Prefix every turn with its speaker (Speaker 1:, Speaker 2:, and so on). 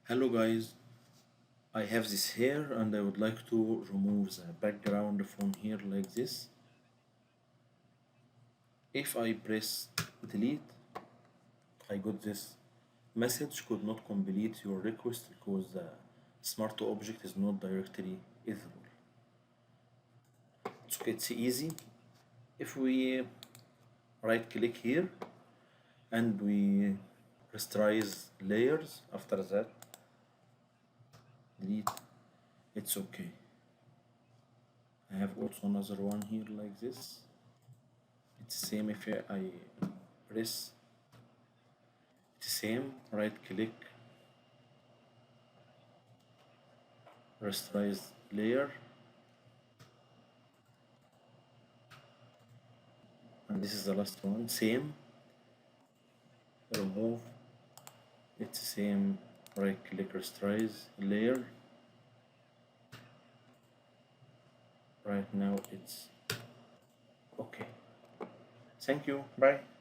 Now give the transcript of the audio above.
Speaker 1: Hello guys, I have this hair and I would like to remove the background from here like this. If I press delete, I got this message could not complete your request because the smart object is not directly editable. So it's easy. If we right click here and we rasterize layers, after that delete, it's okay. I have also another one here like this. It's the same if I press, it's the same, right click, rasterize layer, and this is the last one, same, remove, it's the same, right click, rasterize layer. Right now it's okay. Thank you, bye.